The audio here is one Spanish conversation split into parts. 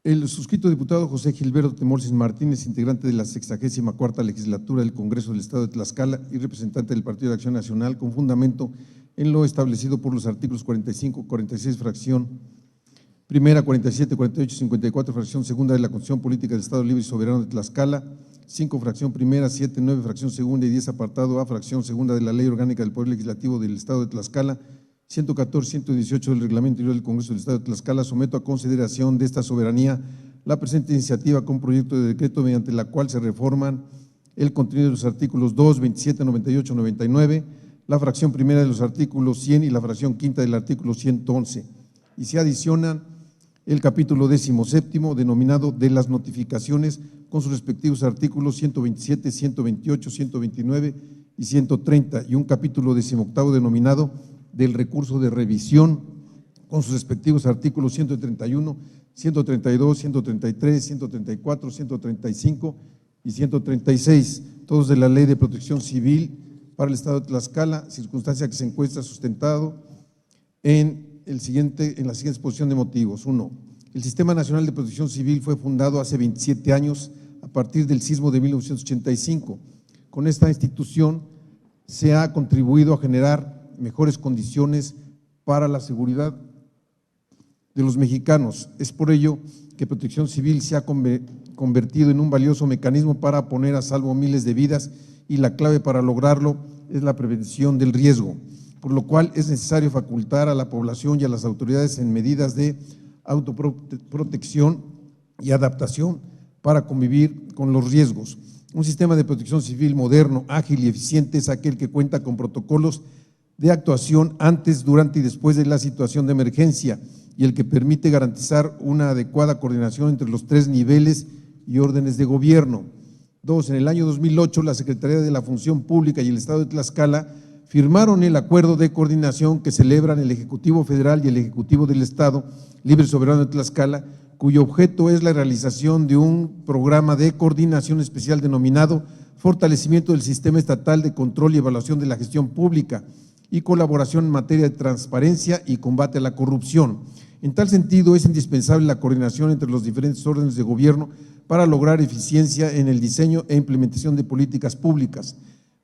El suscrito diputado José Gilberto Temorsis Martínez, integrante de la 64ª legislatura del Congreso del Estado de Tlaxcala y representante del Partido de Acción Nacional, con fundamento en lo establecido por los artículos 45, 46, fracción primera, 47, 48, 54, fracción segunda de la Constitución Política del Estado Libre y Soberano de Tlaxcala, 5, fracción primera, 7, 9, fracción segunda y 10, apartado A, fracción segunda de la Ley Orgánica del Poder Legislativo del Estado de Tlaxcala, 114, 118 del Reglamento Interior del Congreso del Estado de Tlaxcala, someto a consideración de esta soberanía la presente iniciativa con proyecto de decreto mediante la cual se reforman el contenido de los artículos 2, 27, 98, 99, la fracción primera de los artículos 100 y la fracción quinta del artículo 111, y se adicionan el capítulo 17, denominado de las notificaciones, con sus respectivos artículos 127, 128, 129 y 130, y un capítulo 18 denominado del recurso de revisión, con sus respectivos artículos 131, 132, 133, 134, 135 y 136, todos de la Ley de Protección Civil para el Estado de Tlaxcala, circunstancia que se encuentra sustentado en la siguiente exposición de motivos. 1. El Sistema Nacional de Protección Civil fue fundado hace 27 años a partir del sismo de 1985. Con esta institución se ha contribuido a generar mejores condiciones para la seguridad de los mexicanos. Es por ello que Protección Civil se ha convertido en un valioso mecanismo para poner a salvo miles de vidas, y la clave para lograrlo es la prevención del riesgo, por lo cual es necesario facultar a la población y a las autoridades en medidas de autoprotección y adaptación para convivir con los riesgos. Un sistema de protección civil moderno, ágil y eficiente es aquel que cuenta con protocolos de actuación antes, durante y después de la situación de emergencia, y el que permite garantizar una adecuada coordinación entre los 3 niveles y órdenes de gobierno. 2. En el año 2008, la Secretaría de la Función Pública y el Estado de Tlaxcala firmaron el acuerdo de coordinación que celebran el Ejecutivo Federal y el Ejecutivo del Estado Libre y Soberano de Tlaxcala, cuyo objeto es la realización de un programa de coordinación especial denominado Fortalecimiento del Sistema Estatal de Control y Evaluación de la Gestión Pública y colaboración en materia de transparencia y combate a la corrupción. En tal sentido, es indispensable la coordinación entre los diferentes órdenes de gobierno para lograr eficiencia en el diseño e implementación de políticas públicas.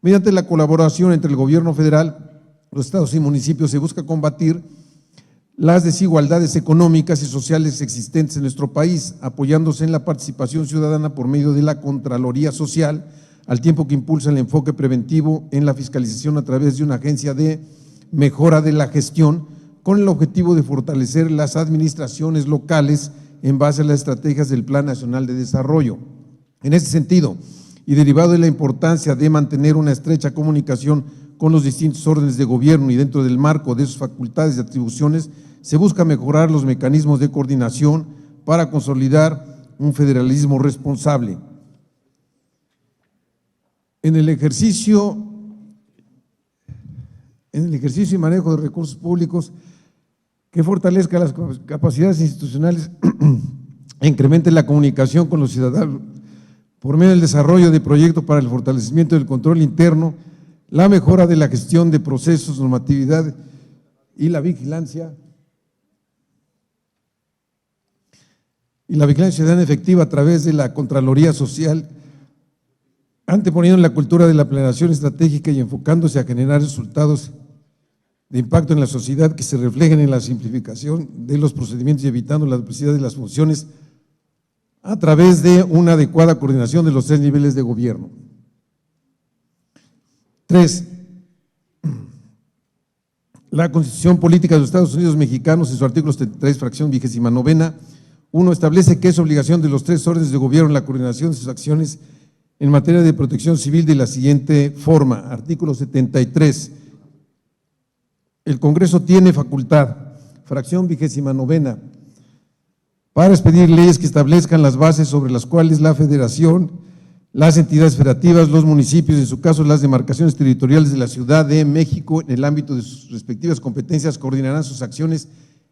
Mediante la colaboración entre el gobierno federal, los estados y municipios se busca combatir las desigualdades económicas y sociales existentes en nuestro país, apoyándose en la participación ciudadana por medio de la Contraloría Social, al tiempo que impulsa el enfoque preventivo en la fiscalización a través de una agencia de mejora de la gestión, con el objetivo de fortalecer las administraciones locales en base a las estrategias del Plan Nacional de Desarrollo. En este sentido, y derivado de la importancia de mantener una estrecha comunicación con los distintos órdenes de gobierno y dentro del marco de sus facultades y atribuciones, se busca mejorar los mecanismos de coordinación para consolidar un federalismo responsable. En el ejercicio y manejo de recursos públicos, que fortalezca las capacidades institucionales e incremente la comunicación con los ciudadanos por medio del desarrollo de proyectos para el fortalecimiento del control interno, la mejora de la gestión de procesos, normatividad y la vigilancia ciudadana efectiva a través de la Contraloría Social, anteponiendo la cultura de la planeación estratégica y enfocándose a generar resultados de impacto en la sociedad que se reflejen en la simplificación de los procedimientos y evitando la duplicidad de las funciones a través de una adecuada coordinación de los 3 niveles de gobierno. 3. La Constitución Política de los Estados Unidos Mexicanos, en su artículo 73, fracción 29, 1, establece que es obligación de los 3 órdenes de gobierno la coordinación de sus acciones en materia de protección civil de la siguiente forma. Artículo 73. El Congreso tiene facultad, fracción 29, para expedir leyes que establezcan las bases sobre las cuales la Federación, las entidades federativas, los municipios, en su caso las demarcaciones territoriales de la Ciudad de México, en el ámbito de sus respectivas competencias, coordinarán sus acciones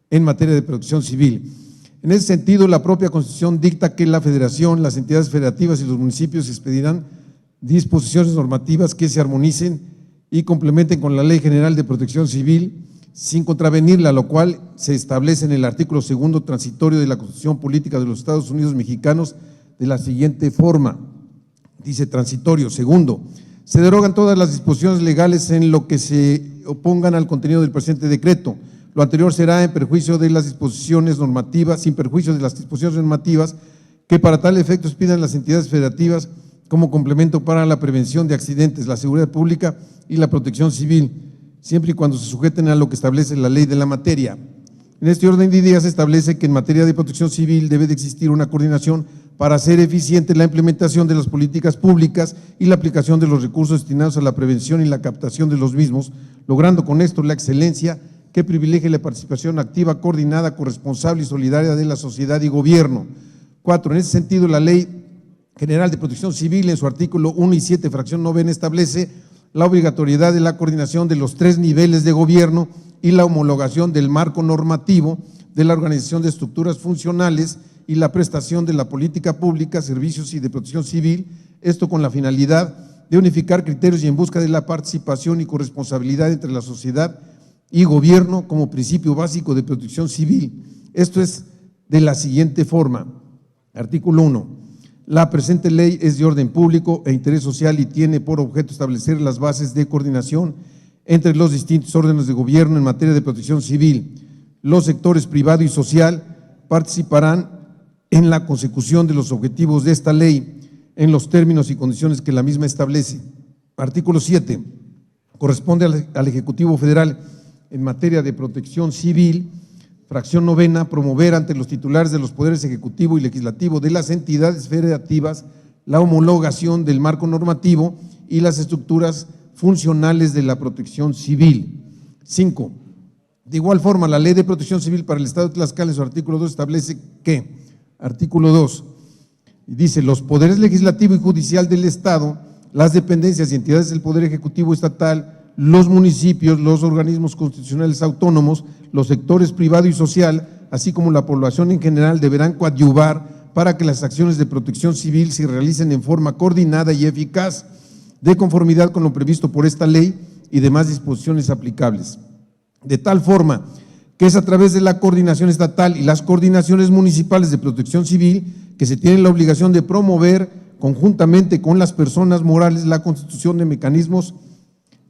en materia de protección civil. En ese sentido, la propia Constitución dicta que la Federación, las entidades federativas y los municipios expedirán disposiciones normativas que se armonicen y complementen con la Ley General de Protección Civil, sin contravenirla, lo cual se establece en el artículo 2 transitorio de la Constitución Política de los Estados Unidos Mexicanos de la siguiente forma. Dice transitorio. Segundo, se derogan todas las disposiciones legales en lo que se opongan al contenido del presente decreto. Lo anterior será en perjuicio de las disposiciones normativas, sin perjuicio de las disposiciones normativas que para tal efecto expidan las entidades federativas como complemento para la prevención de accidentes, la seguridad pública y la protección civil, siempre y cuando se sujeten a lo que establece la ley de la materia. En este orden de ideas se establece que en materia de protección civil debe de existir una coordinación para hacer eficiente la implementación de las políticas públicas y la aplicación de los recursos destinados a la prevención y la captación de los mismos, logrando con esto la excelencia que privilegie la participación activa, coordinada, corresponsable y solidaria de la sociedad y gobierno. 4. En ese sentido, la Ley General de Protección Civil, en su artículo 1 y 7, fracción 9, establece la obligatoriedad de la coordinación de los 3 niveles de gobierno y la homologación del marco normativo de la organización de estructuras funcionales y la prestación de la política pública, servicios y de protección civil, esto con la finalidad de unificar criterios y en busca de la participación y corresponsabilidad entre la sociedad y gobierno como principio básico de protección civil. Esto es de la siguiente forma. Artículo 1. La presente ley es de orden público e interés social y tiene por objeto establecer las bases de coordinación entre los distintos órdenes de gobierno en materia de protección civil. Los sectores privado y social participarán en la consecución de los objetivos de esta ley en los términos y condiciones que la misma establece. Artículo 7. Corresponde al Ejecutivo Federal en materia de protección civil, fracción 9, promover ante los titulares de los poderes ejecutivo y legislativo de las entidades federativas la homologación del marco normativo y las estructuras funcionales de la protección civil. 5. De igual forma, la Ley de Protección Civil para el Estado de Tlaxcala en su artículo 2 establece que, artículo 2, dice, los poderes legislativo y judicial del Estado, las dependencias y entidades del Poder Ejecutivo Estatal, los municipios, los organismos constitucionales autónomos, los sectores privado y social, así como la población en general, deberán coadyuvar para que las acciones de protección civil se realicen en forma coordinada y eficaz, de conformidad con lo previsto por esta ley y demás disposiciones aplicables. De tal forma que es a través de la coordinación estatal y las coordinaciones municipales de protección civil que se tiene la obligación de promover conjuntamente con las personas morales la constitución de mecanismos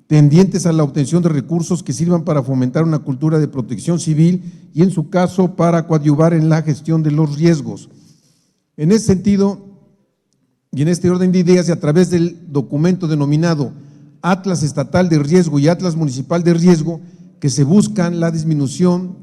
tendientes a la obtención de recursos que sirvan para fomentar una cultura de protección civil y, en su caso, para coadyuvar en la gestión de los riesgos. En ese sentido, y en este orden de ideas, y a través del documento denominado Atlas Estatal de Riesgo y Atlas Municipal de Riesgo, que se busca la disminución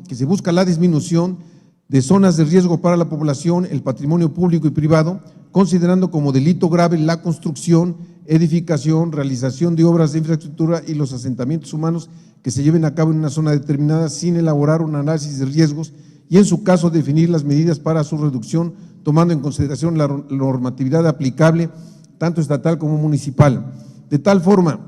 de zonas de riesgo para la población, el patrimonio público y privado, considerando como delito grave la construcción, edificación, realización de obras de infraestructura y los asentamientos humanos que se lleven a cabo en una zona determinada sin elaborar un análisis de riesgos y, en su caso, definir las medidas para su reducción, tomando en consideración la normatividad aplicable, tanto estatal como municipal, de tal forma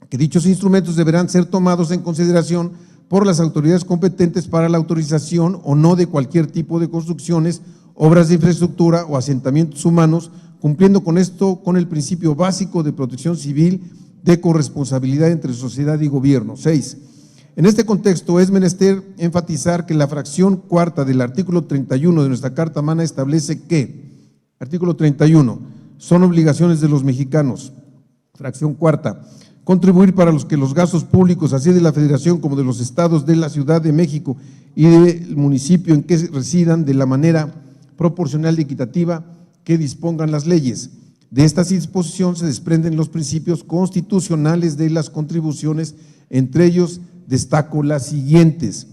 que dichos instrumentos deberán ser tomados en consideración por las autoridades competentes para la autorización o no de cualquier tipo de construcciones, obras de infraestructura o asentamientos humanos, cumpliendo con esto con el principio básico de protección civil de corresponsabilidad entre sociedad y gobierno. 6. En este contexto es menester enfatizar que la fracción 4 del artículo 31 de nuestra Carta Magna establece que, artículo 31, son obligaciones de los mexicanos, fracción 4, contribuir para que los gastos públicos, así de la Federación como de los estados, de la Ciudad de México y del municipio en que residan, de la manera proporcional y equitativa que dispongan las leyes. De esta disposición se desprenden los principios constitucionales de las contribuciones, entre ellos destaco las siguientes: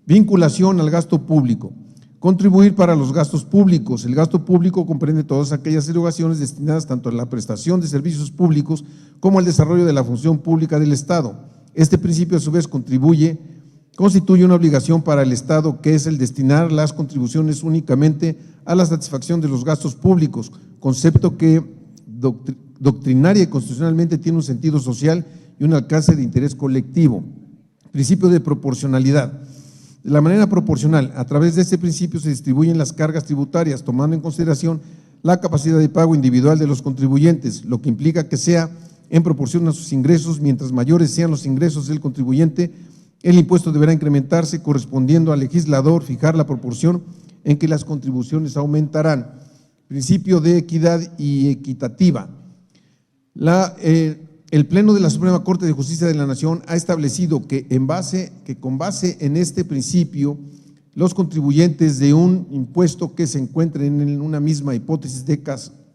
vinculación al gasto público, contribuir para los gastos públicos. El gasto público comprende todas aquellas erogaciones destinadas tanto a la prestación de servicios públicos como al desarrollo de la función pública del Estado. Este principio, a su vez, constituye una obligación para el Estado, que es el destinar las contribuciones únicamente a la satisfacción de los gastos públicos, concepto que doctrinaria y constitucionalmente tiene un sentido social y un alcance de interés colectivo. Principio de proporcionalidad. De la manera proporcional, a través de este principio se distribuyen las cargas tributarias, tomando en consideración la capacidad de pago individual de los contribuyentes, lo que implica que sea en proporción a sus ingresos. Mientras mayores sean los ingresos del contribuyente, El impuesto deberá incrementarse correspondiendo al legislador fijar la proporción en que las contribuciones aumentarán. Principio de equidad y equitativa. El Pleno de la Suprema Corte de Justicia de la Nación ha establecido que con base en este principio, los contribuyentes de un impuesto que se encuentren en una misma hipótesis de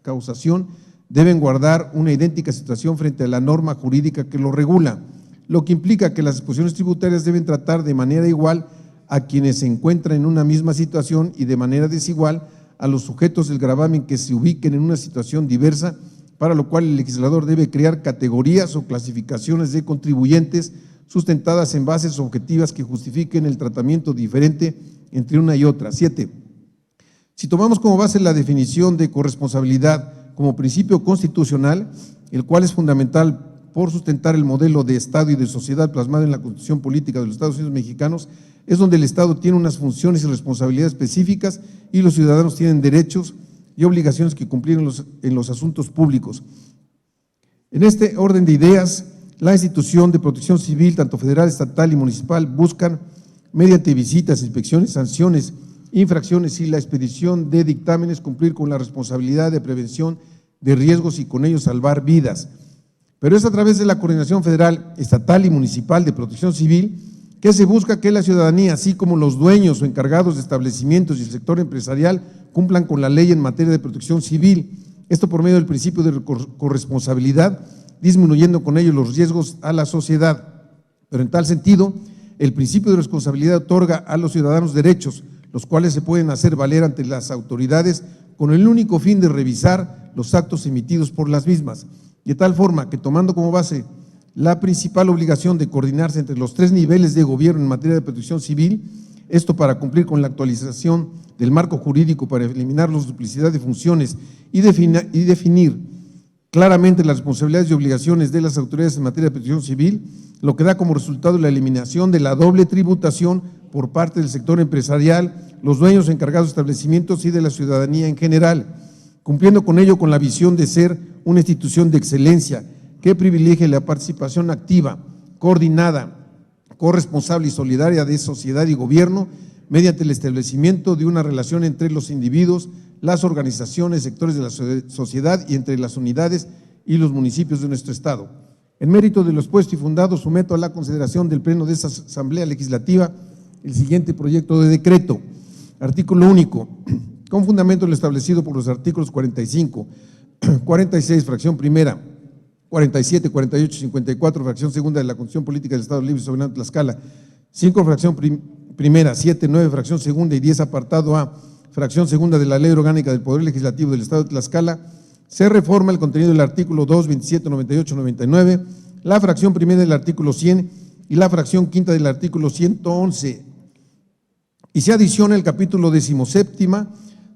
causación deben guardar una idéntica situación frente a la norma jurídica que lo regula, lo que implica que las disposiciones tributarias deben tratar de manera igual a quienes se encuentran en una misma situación y de manera desigual a los sujetos del gravamen que se ubiquen en una situación diversa, para lo cual el legislador debe crear categorías o clasificaciones de contribuyentes sustentadas en bases objetivas que justifiquen el tratamiento diferente entre una y otra. 7. Si tomamos como base la definición de corresponsabilidad como principio constitucional, el cual es fundamental por sustentar el modelo de Estado y de sociedad plasmado en la Constitución Política de los Estados Unidos Mexicanos, es donde el Estado tiene unas funciones y responsabilidades específicas y los ciudadanos tienen derechos y obligaciones que cumplir en los asuntos públicos. En este orden de ideas, la institución de protección civil, tanto federal, estatal y municipal, buscan, mediante visitas, inspecciones, sanciones, infracciones y la expedición de dictámenes, cumplir con la responsabilidad de prevención de riesgos y con ello salvar vidas. Pero es a través de la coordinación federal, estatal y municipal de protección civil que se busca que la ciudadanía, así como los dueños o encargados de establecimientos y el sector empresarial, cumplan con la ley en materia de protección civil, esto por medio del principio de corresponsabilidad, disminuyendo con ello los riesgos a la sociedad. Pero en tal sentido, el principio de responsabilidad otorga a los ciudadanos derechos, los cuales se pueden hacer valer ante las autoridades con el único fin de revisar los actos emitidos por las mismas, de tal forma que tomando como base la principal obligación de coordinarse entre los 3 niveles de gobierno en materia de protección civil, esto para cumplir con la actualización del marco jurídico para eliminar la duplicidad de funciones y definir claramente las responsabilidades y obligaciones de las autoridades en materia de protección civil, lo que da como resultado la eliminación de la doble tributación por parte del sector empresarial, los dueños encargados de establecimientos y de la ciudadanía en general, cumpliendo con ello con la visión de ser una institución de excelencia que privilegie la participación activa, coordinada, corresponsable y solidaria de sociedad y gobierno mediante el establecimiento de una relación entre los individuos, las organizaciones, sectores de la sociedad y entre las unidades y los municipios de nuestro Estado. En mérito de lo expuesto y fundado, someto a la consideración del Pleno de esta Asamblea Legislativa el siguiente proyecto de decreto. Artículo único. Con fundamento en lo establecido por los artículos 45, 46, fracción primera, 47, 48, 54, fracción segunda de la Constitución Política del Estado Libre y Soberano de Tlaxcala, 5, fracción primera, 7, 9, fracción segunda y 10, apartado A, fracción segunda de la Ley Orgánica del Poder Legislativo del Estado de Tlaxcala, se reforma el contenido del artículo 2, 27, 98, 99, la fracción primera del artículo 100 y la fracción quinta del artículo 111, y se adiciona el capítulo 17,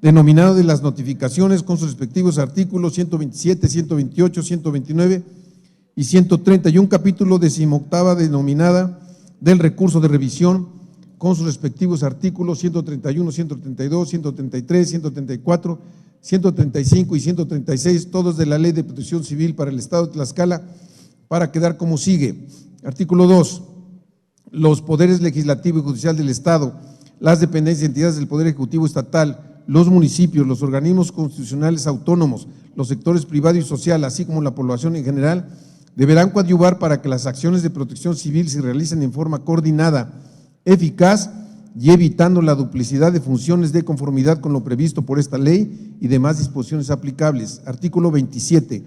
denominado de las notificaciones con sus respectivos artículos 127, 128, 129 y 130, y un capítulo 18 denominada del recurso de revisión con sus respectivos artículos 131, 132, 133, 134, 135 y 136, todos de la Ley de Protección Civil para el Estado de Tlaxcala, para quedar como sigue. Artículo 2. Los poderes legislativo y judicial del Estado, las dependencias y entidades del Poder Ejecutivo Estatal, los municipios, los organismos constitucionales autónomos, los sectores privado y social, así como la población en general, deberán coadyuvar para que las acciones de protección civil se realicen en forma coordinada, eficaz y evitando la duplicidad de funciones de conformidad con lo previsto por esta ley y demás disposiciones aplicables. Artículo 27.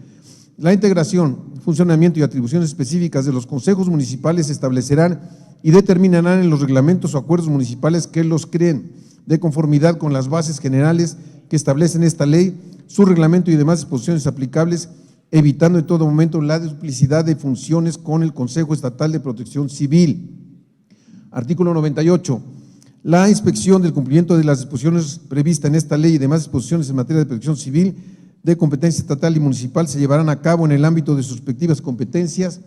La integración, funcionamiento y atribuciones específicas de los consejos municipales se establecerán y determinarán en los reglamentos o acuerdos municipales que los creen, de conformidad con las bases generales que establecen esta ley, su reglamento y demás disposiciones aplicables, evitando en todo momento la duplicidad de funciones con el Consejo Estatal de Protección Civil. Artículo 98. La inspección del cumplimiento de las disposiciones previstas en esta ley y demás disposiciones en materia de protección civil de competencia estatal y municipal se llevarán a cabo en el ámbito de sus respectivas competencias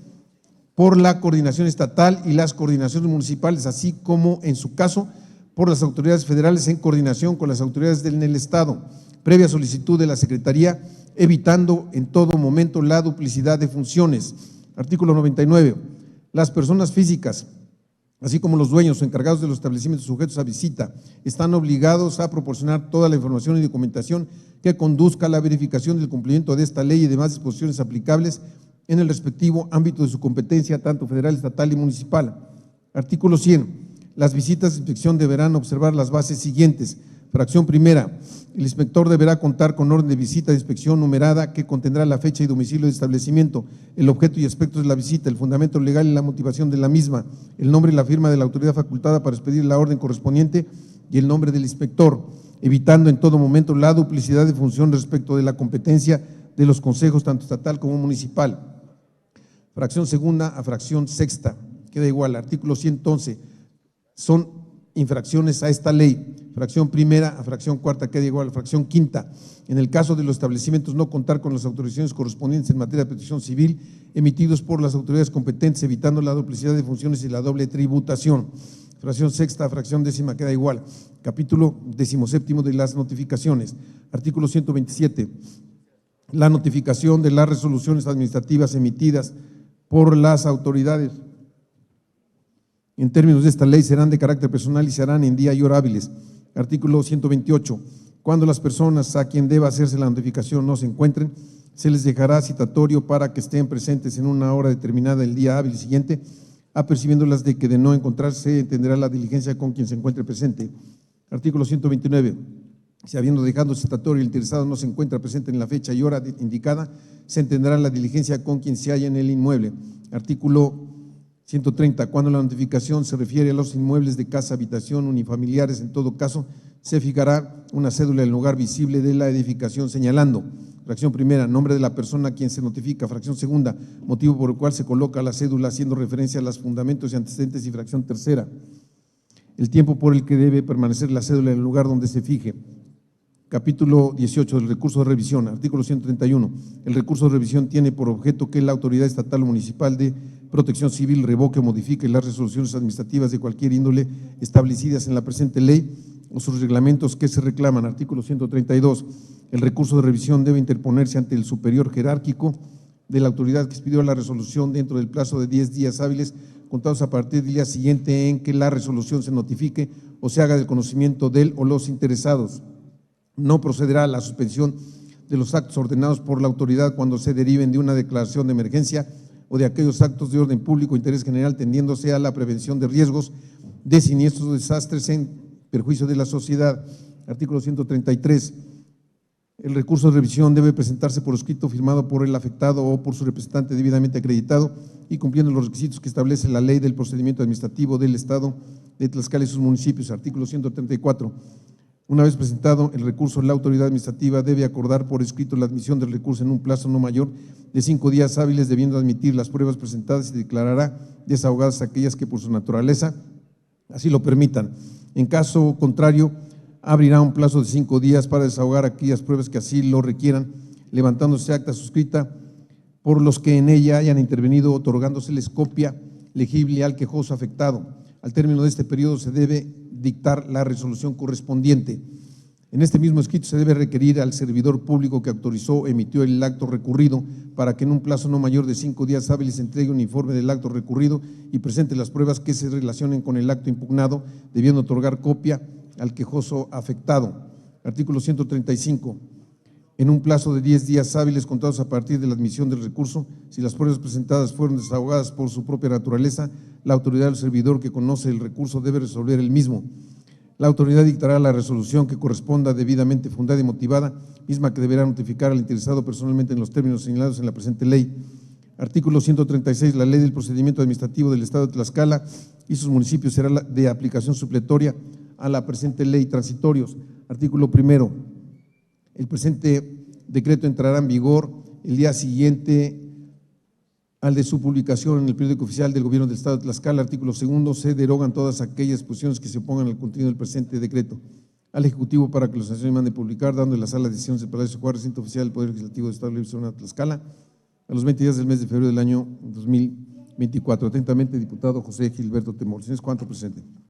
por la coordinación estatal y las coordinaciones municipales, así como, en su caso, por las autoridades federales en coordinación con las autoridades del Estado, previa solicitud de la Secretaría, evitando en todo momento la duplicidad de funciones. Artículo 99. Las personas físicas así como los dueños o encargados de los establecimientos sujetos a visita, están obligados a proporcionar toda la información y documentación que conduzca a la verificación del cumplimiento de esta ley y demás disposiciones aplicables en el respectivo ámbito de su competencia, tanto federal, estatal y municipal. Artículo 100. Las visitas de inspección deberán observar las bases siguientes. Fracción primera, el inspector deberá contar con orden de visita de inspección numerada que contendrá la fecha y domicilio del establecimiento, el objeto y aspectos de la visita, el fundamento legal y la motivación de la misma, el nombre y la firma de la autoridad facultada para expedir la orden correspondiente y el nombre del inspector, evitando en todo momento la duplicidad de función respecto de la competencia de los consejos tanto estatal como municipal. Fracción segunda a fracción sexta, queda igual. Artículo 111, son infracciones a esta ley. Fracción primera a fracción cuarta queda igual. Fracción quinta, en el caso de los establecimientos no contar con las autorizaciones correspondientes en materia de protección civil emitidos por las autoridades competentes, evitando la duplicidad de funciones y la doble tributación. Fracción sexta a fracción décima queda igual. Capítulo 17 de las notificaciones. Artículo 127, la notificación de las resoluciones administrativas emitidas por las autoridades en términos de esta ley serán de carácter personal y se harán en día y hora hábiles. Artículo 128. Cuando las personas a quien deba hacerse la notificación no se encuentren, se les dejará citatorio para que estén presentes en una hora determinada el día hábil siguiente, apercibiéndolas de que de no encontrarse entenderá la diligencia con quien se encuentre presente. Artículo 129. Si habiendo dejado citatorio el interesado no se encuentra presente en la fecha y hora indicada, se entenderá la diligencia con quien se halla en el inmueble. Artículo 130. Cuando la notificación se refiere a los inmuebles de casa, habitación, unifamiliares, en todo caso, se fijará una cédula en el lugar visible de la edificación señalando. Fracción primera, nombre de la persona a quien se notifica. Fracción segunda, motivo por el cual se coloca la cédula haciendo referencia a los fundamentos y antecedentes. Y fracción tercera, el tiempo por el que debe permanecer la cédula en el lugar donde se fije. Capítulo 18 del recurso de revisión. Artículo 131. El recurso de revisión tiene por objeto que la autoridad estatal o municipal de protección civil revoque o modifique las resoluciones administrativas de cualquier índole establecidas en la presente ley o sus reglamentos que se reclaman. Artículo 132. El recurso de revisión debe interponerse ante el superior jerárquico de la autoridad que expidió la resolución dentro del plazo de 10 días hábiles contados a partir del día siguiente en que la resolución se notifique o se haga del conocimiento del o los interesados. No procederá a la suspensión de los actos ordenados por la autoridad cuando se deriven de una declaración de emergencia o de aquellos actos de orden público o interés general tendiéndose a la prevención de riesgos de siniestros o desastres en perjuicio de la sociedad. Artículo 133. El recurso de revisión debe presentarse por escrito firmado por el afectado o por su representante debidamente acreditado y cumpliendo los requisitos que establece la ley del procedimiento administrativo del Estado de Tlaxcala y sus municipios. Artículo 134. Una vez presentado el recurso, la autoridad administrativa debe acordar por escrito la admisión del recurso en un plazo no mayor de 5 días hábiles, debiendo admitir las pruebas presentadas y declarará desahogadas aquellas que por su naturaleza así lo permitan. En caso contrario, abrirá un plazo de 5 días para desahogar aquellas pruebas que así lo requieran, levantándose acta suscrita por los que en ella hayan intervenido, otorgándoseles copia legible al quejoso afectado. Al término de este periodo se debe dictar la resolución correspondiente. En este mismo escrito se debe requerir al servidor público que autorizó o emitió el acto recurrido para que en un plazo no mayor de 5 días hábiles entregue un informe del acto recurrido y presente las pruebas que se relacionen con el acto impugnado, debiendo otorgar copia al quejoso afectado. Artículo 135. En un plazo de 10 días hábiles contados a partir de la admisión del recurso, si las pruebas presentadas fueron desahogadas por su propia naturaleza, la autoridad del servidor que conoce el recurso debe resolver el mismo. La autoridad dictará la resolución que corresponda debidamente fundada y motivada, misma que deberá notificar al interesado personalmente en los términos señalados en la presente ley. Artículo 136. La ley del procedimiento administrativo del Estado de Tlaxcala y sus municipios será de aplicación supletoria a la presente ley. Transitorios. Artículo primero. El presente decreto entrará en vigor el día siguiente al de su publicación en el periódico oficial del Gobierno del Estado de Tlaxcala. Artículo segundo. Se derogan todas aquellas disposiciones que se opongan al contenido del presente decreto al Ejecutivo para que los sanciones mande publicar, dando en la sala de decisiones del Palacio de Juárez, recinto oficial del Poder Legislativo del Estado Libre de Tlaxcala, a los 20 días del mes de febrero del año 2024. Atentamente, diputado José Gilberto Temor. ¿Cuánto presente?